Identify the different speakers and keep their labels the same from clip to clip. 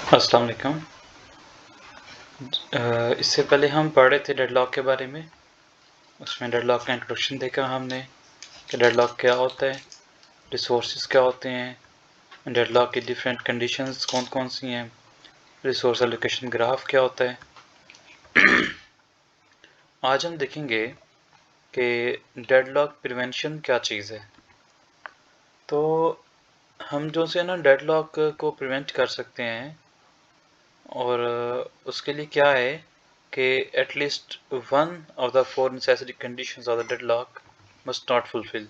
Speaker 1: अस्सलाम वालेकुम। इससे पहले हम पढ़ रहे थे डेडलॉक के बारे में। उसमें डेडलॉक का इंट्रोडक्शन देखा हमने कि डेडलॉक क्या होता है, रिसोर्सेज क्या होते हैं, डेडलॉक की डिफरेंट कंडीशंस कौन कौन सी हैं, रिसोर्स एलोकेशन ग्राफ क्या होता है। आज हम देखेंगे कि डेडलॉक प्रिवेंशन क्या चीज़ है। तो हम जो से ना डेडलॉक को प्रिवेंट कर सकते हैं, और उसके लिए क्या है कि at least one of the four necessary conditions of the deadlock must not fulfil.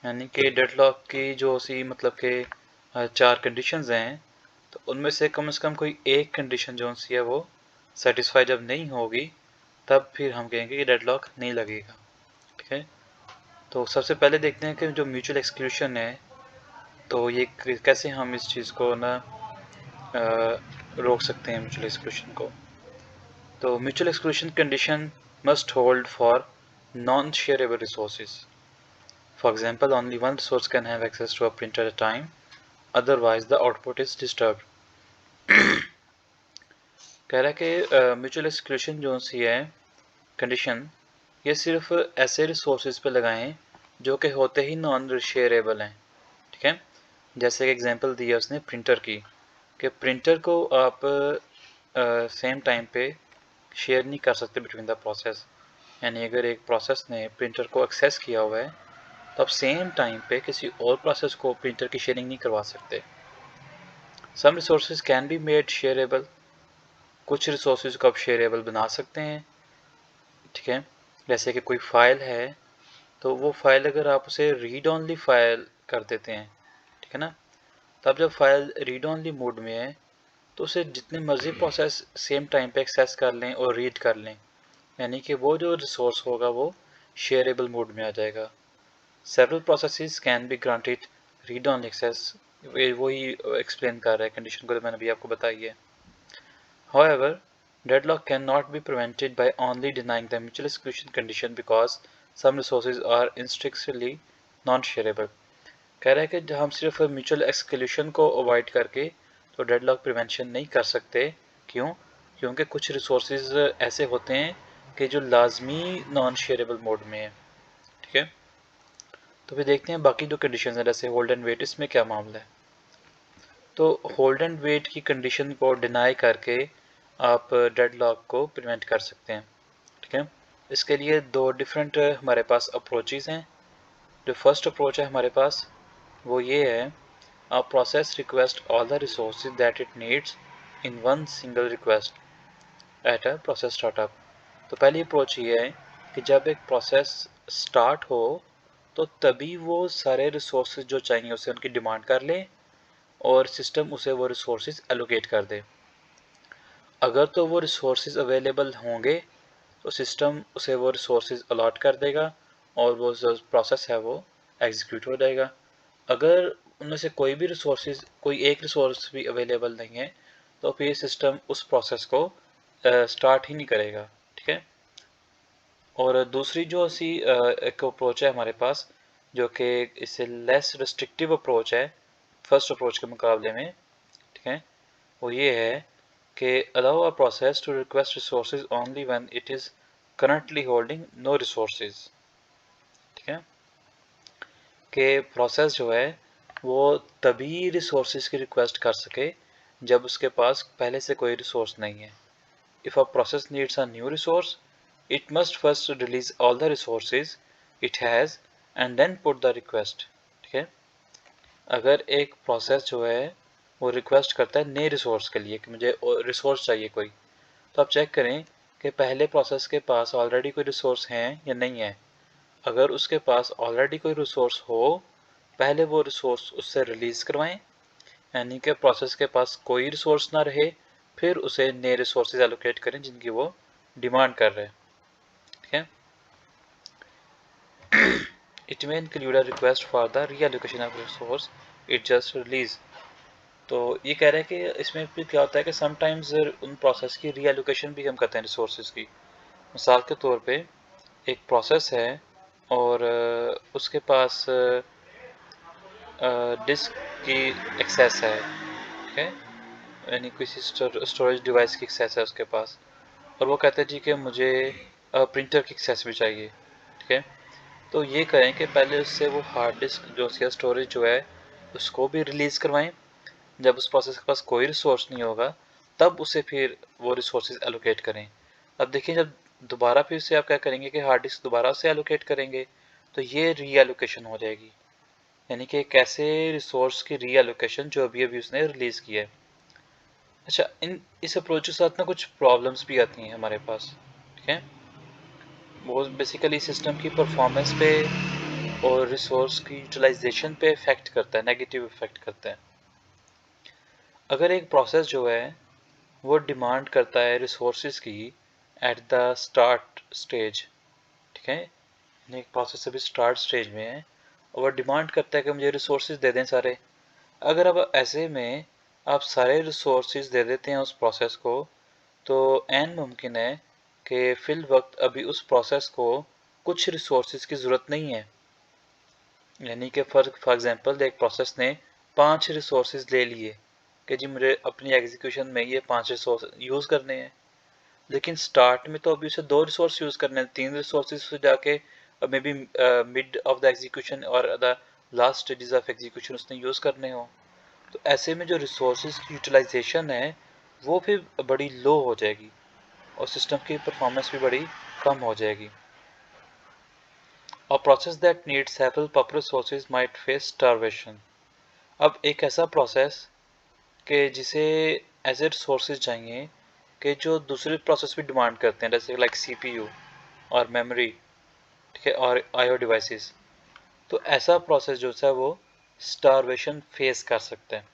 Speaker 1: यानी कि डेडलॉक की जो सी मतलब कि चार कंडीशंस हैं, तो उनमें से कम कोई एक कंडीशन जो सी है वो सेटिस्फाई जब नहीं होगी, तब फिर हम कहेंगे कि डेडलॉक नहीं लगेगा। ठीक है, तो सबसे पहले देखते हैं कि जो म्यूचुअल एक्सक्लूशन है, तो ये कैसे हम इस चीज़ को ना रोक सकते हैं म्यूचुअल एक्सक्लूशन को। तो mutual exclusion condition must hold for non-shareable resources. For example, only one resource can have access to a printer at a time, otherwise the output is disturbed. कह रहा है कि म्यूचुअल एक्सक्लूशन जो सी है condition, ये सिर्फ ऐसे रिसोर्सेज पे लगाएं जो कि होते ही नॉन शेयरेबल हैं। ठीक है, जैसे कि एग्जांपल दिया उसने प्रिंटर की, कि प्रिंटर को आप सेम टाइम पे शेयर नहीं कर सकते बिटवीन द प्रोसेस। यानी अगर एक प्रोसेस ने प्रिंटर को एक्सेस किया हुआ है, तो आप सेम टाइम पे किसी और प्रोसेस को प्रिंटर की शेयरिंग नहीं करवा सकते। Some resources can be made shareable, कुछ रिसोर्सेज को आप शेयरेबल बना सकते हैं। ठीक है, जैसे कि कोई फाइल है, तो वो फाइल अगर आप उसे रीड ओनली फाइल कर देते हैं, ठीक है ना, तब जब फाइल रीड ओनली मोड में है, तो उसे जितने मर्जी प्रोसेस सेम टाइम पे एक्सेस कर लें और रीड कर लें, यानी कि वो जो रिसोर्स होगा वो शेयरेबल मोड में आ जाएगा। Several processes can be granted read on access, वही एक्सप्लेन कर रहा है कंडीशन को, तो मैंने अभी आपको बताई है। However, deadlock cannot be prevented by only denying the mutual exclusion condition because some resources are intrinsically non-shareable. कह रहा है कि हम सिर्फ म्यूचुअल एक्सक्लूशन को अवॉइड करके तो डेडलॉक प्रिवेंशन नहीं कर सकते। क्यों? क्योंकि कुछ रिसोर्सेज ऐसे होते हैं कि जो लाजमी नॉन शेयरेबल मोड में है। ठीक है, तो फिर देखते हैं बाकी जो कंडीशन है, जैसे होल्ड एंड वेट, इसमें क्या मामला है। तो होल्ड एंड वेट की कंडीशन को डिनाई करके आप डेडलॉक को प्रिवेंट कर सकते हैं। ठीक है, इसके लिए दो डिफरेंट हमारे पास अप्रोचेज़ हैं। जो फर्स्ट अप्रोच है हमारे पास, वो ये है, a process requests all the resources that it needs in one single request at a process startup. तो पहली अप्रोच ये है कि जब एक प्रोसेस स्टार्ट हो, तो तभी वो सारे रिसोर्सेज जो चाहिए उसे उनकी डिमांड कर ले और सिस्टम उसे वो रिसोर्सेज एलोकेट कर दे। अगर तो वो रिसोर्सेज अवेलेबल होंगे, तो सिस्टम उसे वो रिसोर्सेज अलॉट कर देगा और वो जो प्रोसेस है वो एग्जीक्यूट हो जाएगा। अगर उनमें से कोई भी रिसोर्सेज, कोई एक रिसोर्स भी अवेलेबल नहीं है, तो फिर सिस्टम उस प्रोसेस को स्टार्ट ही नहीं करेगा। ठीक है, और दूसरी जो सी एक अप्रोच है हमारे पास, जो कि इससे लेस रिस्ट्रिक्टिव अप्रोच है फर्स्ट अप्रोच के मुकाबले में। ठीक है, वो ये है कि allow a process to request resources only when it is currently holding no resources. ठीक है, कि प्रोसेस जो है वो तभी रिसोर्सेज की रिक्वेस्ट कर सके जब उसके पास पहले से कोई रिसोर्स नहीं है। If a process needs a new resource, it must first release all the resources it has and then put the request. ठीक है, अगर एक प्रोसेस जो है वो रिक्वेस्ट करता है नए रिसोर्स के लिए कि मुझे रिसोर्स चाहिए कोई, तो आप चेक करें कि पहले प्रोसेस के पास ऑलरेडी कोई रिसोर्स हैं या नहीं है। अगर उसके पास ऑलरेडी कोई रिसोर्स हो, पहले वो रिसोर्स उससे रिलीज़ करवाएं, यानी कि प्रोसेस के पास कोई रिसोर्स ना रहे, फिर उसे नए रिसोर्सेज एलोकेट करें जिनकी वो डिमांड कर रहे हैं। ठीक है, it may include a request for the reallocation of resource it just release. तो ये कह रहे हैं कि इसमें भी क्या होता है कि समटाइम्स उन प्रोसेस की रीएलोकेशन भी हम करते हैं रिसोर्सेज की। मिसाल के तौर पे एक प्रोसेस है और उसके पास डिस्क की एक्सेस है। ठीक है, यानी किसी स्टोरेज डिवाइस की एक्सेस है उसके पास, और वो कहता है जी कि मुझे प्रिंटर की एक्सेस भी चाहिए, ठीक है। तो ये करें कि पहले उससे वो हार्ड डिस्क जो उसका स्टोरेज जो है उसको भी रिलीज़ करवाएं। जब उस प्रोसेस के पास कोई रिसोर्स नहीं होगा तब उसे फिर वो रिसोर्सेज एलोकेट करें। अब देखिए, जब दोबारा फिर से आप क्या करेंगे कि हार्ड डिस्क दोबारा से एलोकेट करेंगे तो ये री एलोकेशन हो जाएगी, यानी कि एक ऐसे रिसोर्स की री एलोकेशन जो अभी अभी उसने रिलीज़ किया है। अच्छा, इस अप्रोच के साथ ना कुछ प्रॉब्लम्स भी आती हैं हमारे पास, ठीक है। वो बेसिकली सिस्टम की परफॉर्मेंस पे और रिसोर्स की यूटिलाइजेशन पे इफेक्ट करता है, नेगेटिव इफेक्ट करता है। अगर एक प्रोसेस जो है वो डिमांड करता है रिसोर्सेज की एट द स्टार्ट स्टेज, ठीक है, एक प्रोसेस अभी स्टार्ट स्टेज में है और वो डिमांड करता है कि मुझे रिसोर्सेज दे दें सारे। अगर अब ऐसे में आप सारे रिसोर्सेज दे देते हैं उस प्रोसेस को, तो एन मुमकिन है कि फिल वक्त अभी उस प्रोसेस को कुछ रिसोर्सेज की ज़रूरत नहीं है। यानी कि फॉर एग्जांपल एक प्रोसेस ने 5 रिसोर्सेज ले लिए कि जी मुझे अपनी एग्जीक्यूशन में ये 5 रिसोर्स यूज़ करने हैं, लेकिन स्टार्ट में तो अभी उसे 2 रिसोर्स यूज़ करने हैं, 3 रिसोर्सेज से जाके may be mid of the execution और the last stages of execution उसने यूज़ करने हो। तो ऐसे में जो रिसोर्सेज की यूटिलाइजेशन है वो फिर बड़ी लो हो जाएगी और सिस्टम की परफॉर्मेंस भी बड़ी कम हो जाएगी। A process that needs several public resources might face starvation. अब एक ऐसा प्रोसेस कि जिसे ऐसे रिसोर्सेज चाहिए कि जो दूसरे प्रोसेस भी डिमांड करते हैं, जैसे लाइक सीपीयू और मेमोरी, ठीक है, और आईओ डिवाइसेस, तो ऐसा प्रोसेस जो है वो स्टारवेशन फेस कर सकता है।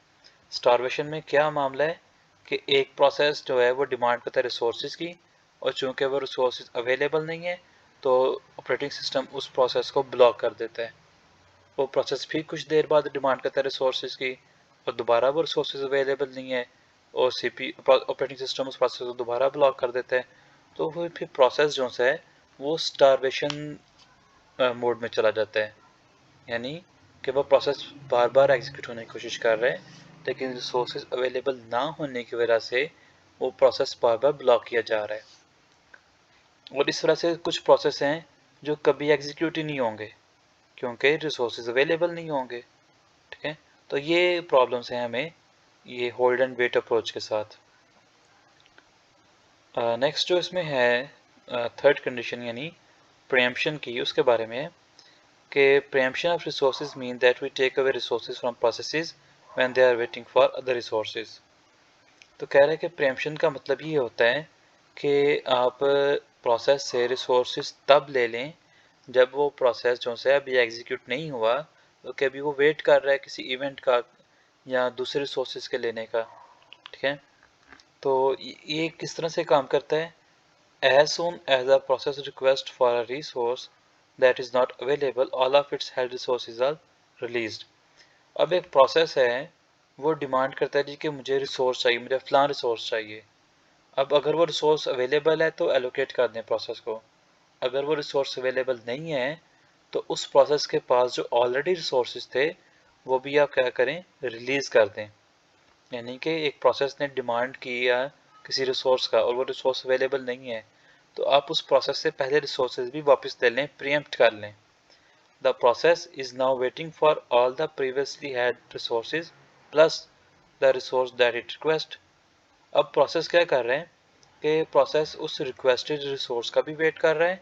Speaker 1: स्टारवेशन में क्या मामला है कि एक प्रोसेस जो है वो डिमांड करता है रिसोर्सेज की, और चूंकि वो रिसोर्सेज अवेलेबल नहीं है तो ऑपरेटिंग सिस्टम उस प्रोसेस को ब्लॉक कर देता है। वो प्रोसेस फिर कुछ देर बाद डिमांड करता है रिसोर्सेज की और दोबारा वो रिसोर्सेज अवेलेबल नहीं है और सीपी ऑपरेटिंग सिस्टम उस प्रोसेस को दोबारा ब्लॉक कर देता है। तो वो फिर प्रोसेस जो है वो स्टारवेशन मोड में चला जाता है, यानी कि वो प्रोसेस बार बार एग्जीक्यूट होने की कोशिश कर रहा है लेकिन रिसोर्सेज अवेलेबल ना होने की वजह से वो प्रोसेस बार बार ब्लॉक किया जा रहा है। और इस तरह से कुछ प्रोसेस हैं जो कभी एग्जीक्यूट ही नहीं होंगे क्योंकि रिसोर्सेज अवेलेबल नहीं होंगे, ठीक है। तो ये प्रॉब्लम्स हैं हमें ये होल्ड एंड वेट अप्रोच के साथ। नेक्स्ट जो इसमें है थर्ड कंडीशन यानी प्रीएम्पशन की, उसके बारे में है कि preemption of resources mean that we take away resources from processes when they are waiting for other resources. तो कह रहे हैं कि प्रीएम्पशन का मतलब ये होता है कि आप प्रोसेस से रिसोर्सेज तब ले लें जब वो प्रोसेस जो है अभी एग्जीक्यूट नहीं हुआ, तो कि अभी वो वेट कर रहा है किसी इवेंट का या दूसरे रिसोर्सेज के लेने का, ठीक है। तो ये किस तरह से काम करता है, as soon as a process request for a resource that is not available all of its held resources are released। अब एक प्रोसेस है वो डिमांड करता है जी कि मुझे रिसोर्स चाहिए, मुझे फलां रिसोर्स चाहिए। अब अगर वो रिसोर्स अवेलेबल है तो एलोकेट कर दें प्रोसेस को, अगर वो रिसोर्स अवेलेबल नहीं है तो उस प्रोसेस के पास जो ऑलरेडी रिसोर्सेज थे वो भी आप क्या करें, रिलीज़ कर दें। यानी कि एक प्रोसेस ने डिमांड किया किसी रिसोर्स का और वो रिसोर्स अवेलेबल नहीं है तो आप उस प्रोसेस से पहले रिसोर्सेज भी वापस ले लें, प्रीएम्प्ट कर लें। The process is now waiting for all the previously had resources plus the resource that it request. अब प्रोसेस क्या कर रहे हैं कि प्रोसेस उस रिक्वेस्टेड रिसोर्स का भी वेट कर रहा है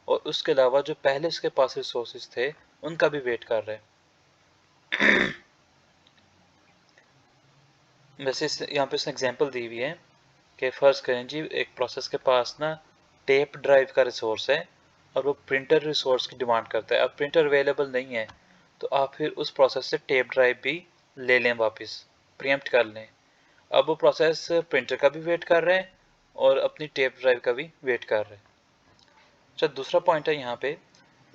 Speaker 1: और उसके अलावा जो पहले उसके पास रिसोर्सेज थे उनका भी वेट कर रहे हैं। वैसे यहाँ पे उसने एग्जांपल दी हुई है कि फ़र्ज़ करें जी एक प्रोसेस के पास ना टेप ड्राइव का रिसोर्स है और वो प्रिंटर रिसोर्स की डिमांड करता है। अब प्रिंटर अवेलेबल नहीं है तो आप फिर उस प्रोसेस से टेप ड्राइव भी ले लें वापस, प्रीएम्प्ट कर लें। अब वो प्रोसेस प्रिंटर का भी वेट कर रहा है और अपनी टेप ड्राइव का भी वेट कर रहा है। अच्छा, दूसरा पॉइंट है यहाँ पे,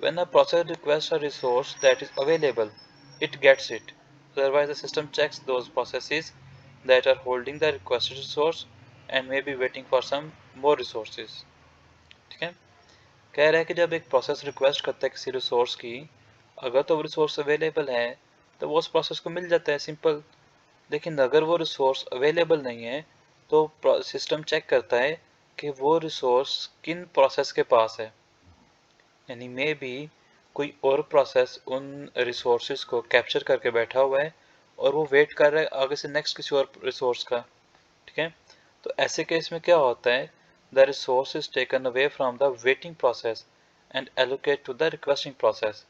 Speaker 1: when a process requests a resource that is available it gets it, otherwise the system checks those processes that are holding the requested resource and may be waiting for some more resources, ठीक है। कह रहा है कि जब एक process request करता है किसी रिसोर्स की, अगर तो वो रिसोर्स अवेलेबल है तो वो उस प्रोसेस को मिल जाता है, सिंपल। लेकिन अगर वो रिसोर्स अवेलेबल नहीं है तो सिस्टम चेक करता है कि वो रिसोर्स किन प्रोसेस के पास है, यानी मे बी कोई और प्रोसेस उन रिसोर्सेज को कैप्चर करके बैठा हुआ है और वो वेट कर रहा है आगे से नेक्स्ट किसी और रिसोर्स का। ठीक है, तो ऐसे केस में क्या होता है, the resource is taken away from the waiting process and allocate to the requesting process.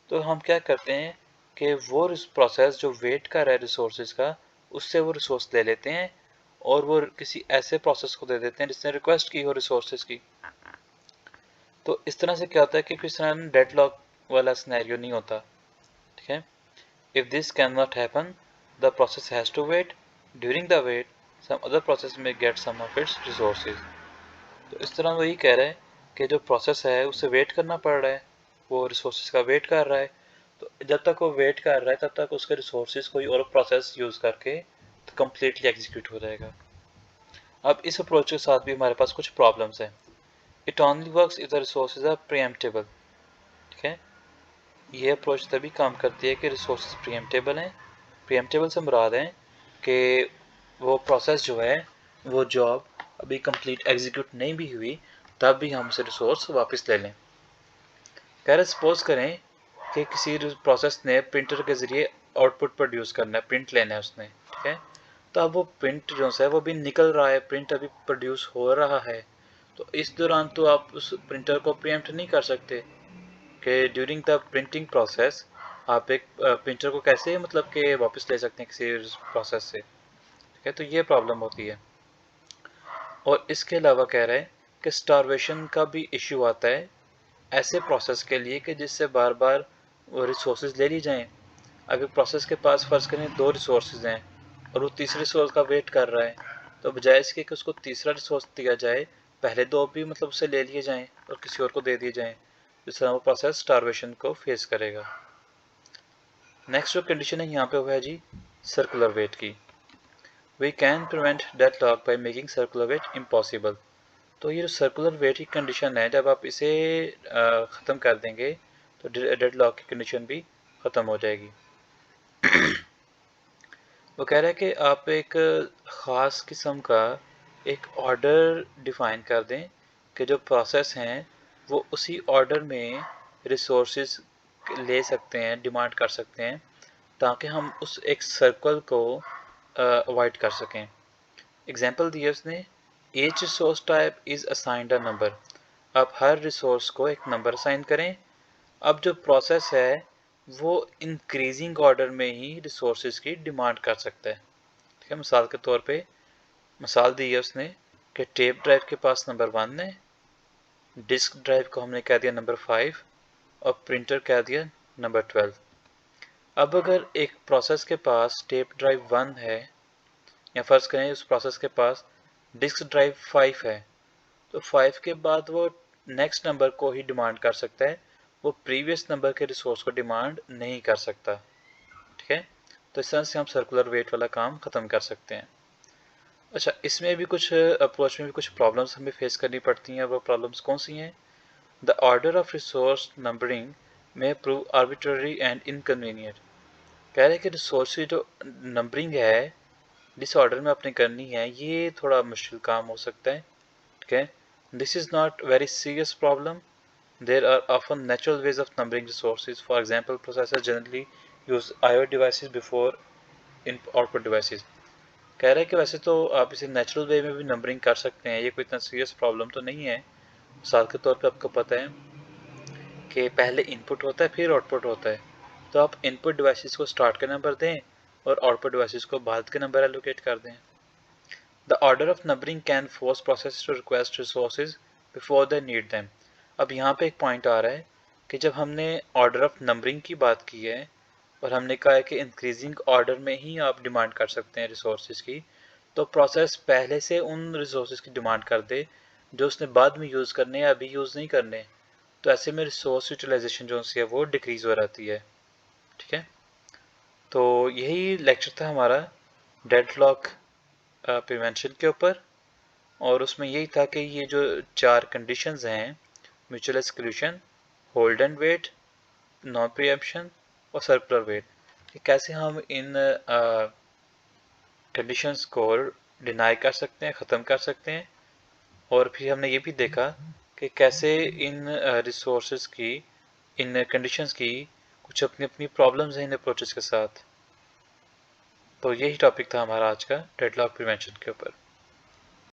Speaker 1: तो हम क्या करते हैं कि वो प्रोसेस जो वेट कर रहा है रिसोर्सेज का, उससे वो रिसोर्स ले लेते हैं और वो किसी ऐसे प्रोसेस को दे देते हैं जिसने रिक्वेस्ट की हो रिसोर्सेज की। तो इस तरह से क्या होता है कि किसी तरह डेडलॉक वाला सिनेरियो नहीं होता। ठीक है, if this can not happen the process has to wait, during the wait some other process में get some of its resources. तो इस तरह वो यही कह रहा है कि जो प्रोसेस है उसे वेट करना पड़ रहा है, वो रिसोर्सेज का वेट कर रहा है। तो जब तक वो वेट कर रहा है तब तक उसके रिसोर्सेज कोई और प्रोसेस यूज़ करके तो कम्प्लीटली एग्जीक्यूट हो जाएगा। अब इस अप्रोच के साथ भी हमारे पास कुछ प्रॉब्लम्स हैं। It only works if the resources are preemptible. ठीक है, ये अप्रोच तभी काम करती है कि रिसोर्सेज प्रीएम्प्टेबल हैं। प्रीएम्प्टेबल से मुराद है कि वो प्रोसेस जो है, वो जॉब अभी कंप्लीट एग्जीक्यूट नहीं भी हुई तब भी हम उसे रिसोर्स वापस ले लें। कह रहे सपोज करें कि किसी प्रोसेस ने प्रिंटर के ज़रिए आउटपुट प्रोड्यूस करना है, प्रिंट लेना है उसने। ठीक है, तो अब वो प्रिंट जो है वो भी निकल रहा है, प्रिंट अभी प्रोड्यूस हो रहा है। तो इस दौरान तो आप उस प्रिंटर को प्रीएम्प्ट नहीं कर सकते कि ड्यूरिंग द प्रिंटिंग प्रोसेस आप एक प्रिंटर को कैसे मतलब कि वापस ले सकते हैं किसी प्रोसेस से। ठीक है, तो ये प्रॉब्लम होती है। और इसके अलावा कह रहे हैं कि स्टारवेशन का भी इशू आता है ऐसे प्रोसेस के लिए कि जिससे बार बार वो रिसोर्सेज ले ली जाएं। अगर प्रोसेस के पास फ़र्ज़ करें दो रिसोर्सेज हैं और वो तीसरे रिसोर्स का वेट कर रहा है, तो बजाय इसके कि उसको तीसरा रिसोर्स दिया जाए, पहले दो भी मतलब उससे ले लिए जाएं और किसी और को दे दिए जाएं। जिस तरह वो प्रोसेस स्टारवेशन को फेस करेगा। नेक्स्ट जो कंडीशन है यहाँ पे वो है जी सर्कुलर वेट की। We can prevent deadlock by making circular wait impossible. तो ये जो सर्कुलर वेट की कंडीशन है, जब आप इसे ख़त्म कर देंगे तो डेडलॉक की कंडीशन भी ख़त्म हो जाएगी। वो कह रहा है कि आप एक ख़ास किस्म का एक ऑर्डर डिफ़ाइन कर दें कि जो प्रोसेस हैं वो उसी ऑर्डर में रिसोर्सेज ले सकते हैं, डिमांड कर सकते हैं, ताकि हम उस एक सर्कल को अवॉइड कर सकें। एग्जाम्पल दिया उसने, each resource type is assigned a number. आप हर रिसोर्स को एक नंबर असाइन करें। अब जो प्रोसेस है वो इंक्रीजिंग ऑर्डर में ही रिसोर्सेज की डिमांड कर सकता है। ठीक है, मिसाल के तौर पे मिसाल दी है उसने कि टेप ड्राइव के पास नंबर 1 है, डिस्क ड्राइव को हमने कह दिया नंबर 5 और प्रिंटर कह दिया नंबर 12। अब अगर एक प्रोसेस के पास टेप ड्राइव 1 है, या फ़र्ज़ करें उस प्रोसेस के पास डिस्क ड्राइव 5 है, तो 5 के बाद वो नेक्स्ट नंबर को ही डिमांड कर सकता है, वो प्रीवियस नंबर के रिसोर्स को डिमांड नहीं कर सकता। ठीक है, तो इस तरह से हम सर्कुलर वेट वाला काम ख़त्म कर सकते हैं। अच्छा, इसमें भी कुछ अप्रोच में भी कुछ प्रॉब्लम्स हमें फेस करनी पड़ती हैं। वो प्रॉब्लम्स कौन सी हैं? The order of resource numbering में प्रूव आर्बिट्ररी एंड इनकन्वीनियंट। कह रहे हैं कि रिसोर्स की जो नंबरिंग है जिस ऑर्डर में आपने करनी है, ये थोड़ा मुश्किल काम हो सकता है। ठीक है, this is not very serious problem. There are often natural ways of numbering resources. For example, processor generally use IO devices before in output devices. कह रहे हैं कि वैसे तो आप इसे नेचुरल वे में भी नंबरिंग कर सकते हैं, ये कोई इतना सीरियस प्रॉब्लम तो नहीं है। मिसाल के तौर पे आपको पता है कि पहले इनपुट होता है फिर आउटपुट होता है, तो आप इनपुट डिवाइसेस को स्टार्ट के नंबर दें और आउटपुट डिवाइसेस को बाद के नंबर एलोकेट कर दें। The order of numbering can force process to request resources before they need them. अब यहाँ पे एक पॉइंट आ रहा है कि जब हमने ऑर्डर ऑफ नंबरिंग की बात की है और हमने कहा है कि इंक्रीजिंग ऑर्डर में ही आप डिमांड कर सकते हैं रिसोर्सेज की, तो प्रोसेस पहले से उन रिसोर्सेज की डिमांड कर दे जो उसने बाद में यूज़ करने या अभी यूज़ नहीं करने, तो ऐसे में रिसोर्स यूटिलाइजेशन जो है वो डिक्रीज़ हो जाती है। ठीक है, तो यही लेक्चर था हमारा डेडलॉक प्रिवेंशन के ऊपर, और उसमें यही था कि ये जो 4 कंडीशंस हैं, mutual exclusion, hold and wait, non preemption और सर्कुलर वेट, कि कैसे हम इन कंडीशंस को डिनाई कर सकते हैं, ख़त्म कर सकते हैं। और फिर हमने ये भी देखा कि कैसे इन रिसोर्सेज की, इन कंडीशंस की कुछ अपनी अपनी प्रॉब्लम्स हैं इन अप्रोचेस के साथ। तो यही टॉपिक था हमारा आज का डेडलॉक प्रिवेंशन के ऊपर।